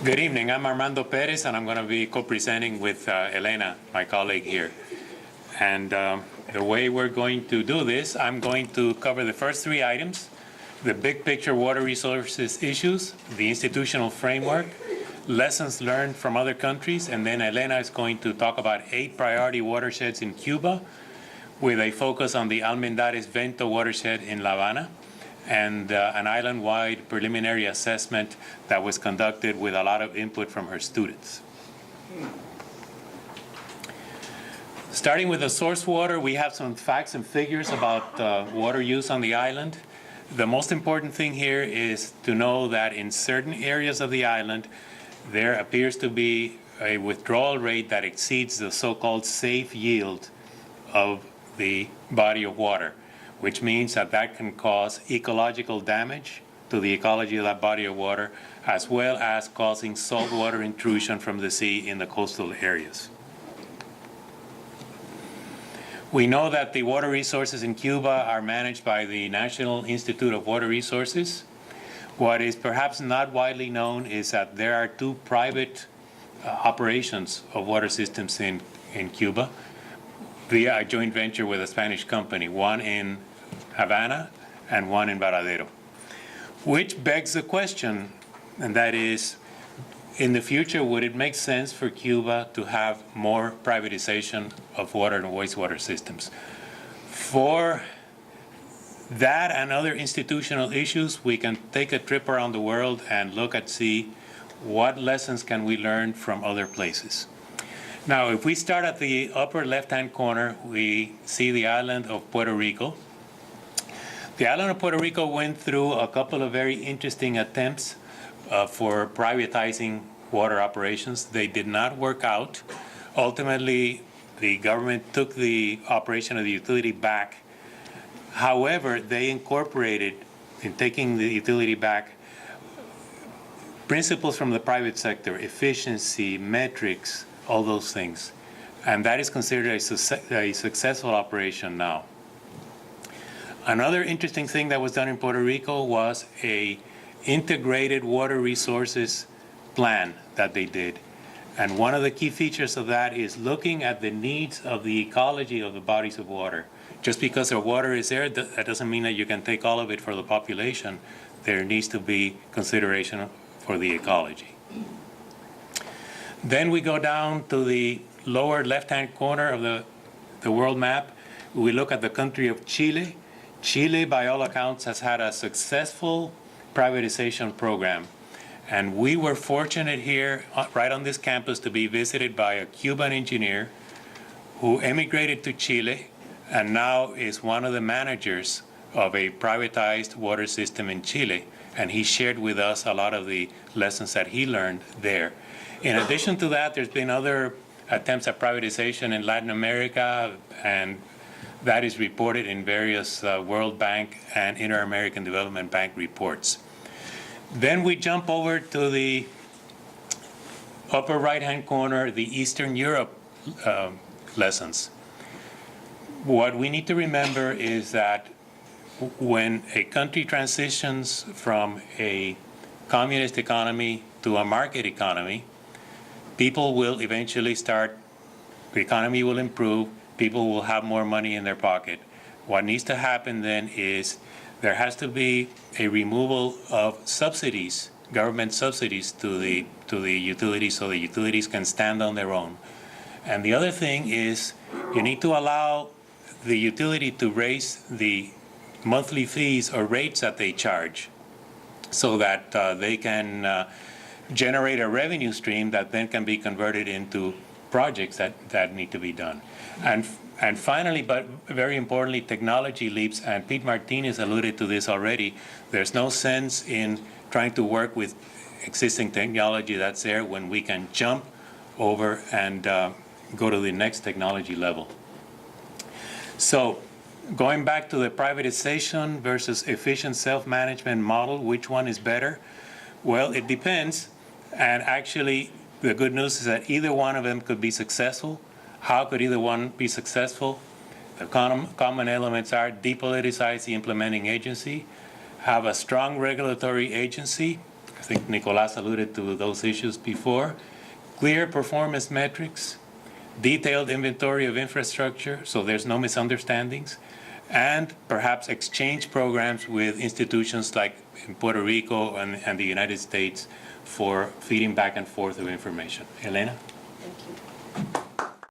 Good evening. I'm Armando Perez, and I'm going to be co-presenting with Elena, my colleague here. And the way we're going to do this, I'm going to cover the first three items: the big picture water resources issues, the institutional framework, lessons learned from other countries, and then Elena is going to talk about 8 priority watersheds in Cuba, with a focus on the Almendares-Vento watershed in La Habana, and an island-wide preliminary assessment that was conducted with a lot of input from her students. Starting with the source water, we have some facts and figures about water use on the island. The most important thing here is to know that in certain areas of the island, there appears to be a withdrawal rate that exceeds the so-called safe yield of the body of water, which means that that can cause ecological damage to the ecology of that body of water, as well as causing saltwater intrusion from the sea in the coastal areas. We know that the water resources in Cuba are managed by the National Institute of Water Resources. What is perhaps not widely known is that there are 2 private operations of water systems in Cuba via a joint venture with a Spanish company, one in Havana and one in Varadero, which begs the question, and that is, in the future, would it make sense for Cuba to have more privatization of water and wastewater systems? For that and other institutional issues, we can take a trip around the world and look at see what lessons can we learn from other places. Now, if we start at the upper left-hand corner, we see the island of Puerto Rico. The island of Puerto Rico went through a couple of very interesting attempts for privatizing water operations. They did not work out. Ultimately, the government took the operation of the utility back. However, they incorporated, in taking the utility back, principles from the private sector, efficiency, metrics, all those things. And that is considered a successful operation now. Another interesting thing that was done in Puerto Rico was a integrated water resources plan that they did. And one of the key features of that is looking at the needs of the ecology of the bodies of water. Just because the water is there, that doesn't mean that you can take all of it for the population. There needs to be consideration for the ecology. Then we go down to the lower left-hand corner of the world map. We look at the country of Chile. Chile, by all accounts, has had a successful privatization program. And we were fortunate here, right on this campus, to be visited by a Cuban engineer who emigrated to Chile and now is one of the managers of a privatized water system in Chile. And he shared with us a lot of the lessons that he learned there. In addition to that, there's been other attempts at privatization in Latin America, and that is reported in various World Bank and Inter-American Development Bank reports. Then we jump over to the upper right-hand corner, the Eastern Europe lessons. What we need to remember is that when a country transitions from a communist economy to a market economy, people will eventually start, the economy will improve, people will have more money in their pocket. What needs to happen then is there has to be a removal of subsidies, government subsidies to the utilities, so the utilities can stand on their own. And the other thing is you need to allow the utility to raise the monthly fees or rates that they charge so that they can generate a revenue stream that then can be converted into projects that need to be done. And finally, but very importantly, technology leaps, and Pete Martinez alluded to this already. There's no sense in trying to work with existing technology that's there when we can jump over and go to the next technology level. So going back to the privatization versus efficient self-management model, which one is better? Well, it depends. And actually, the good news is that either one of them could be successful. How could either one be successful? The common elements are depoliticize the implementing agency, have a strong regulatory agency, I think Nicolas alluded to those issues before. Clear performance metrics, detailed inventory of infrastructure, so there's no misunderstandings, and perhaps exchange programs with institutions like in Puerto Rico and the United States for feeding back and forth of information. Elena? Thank you.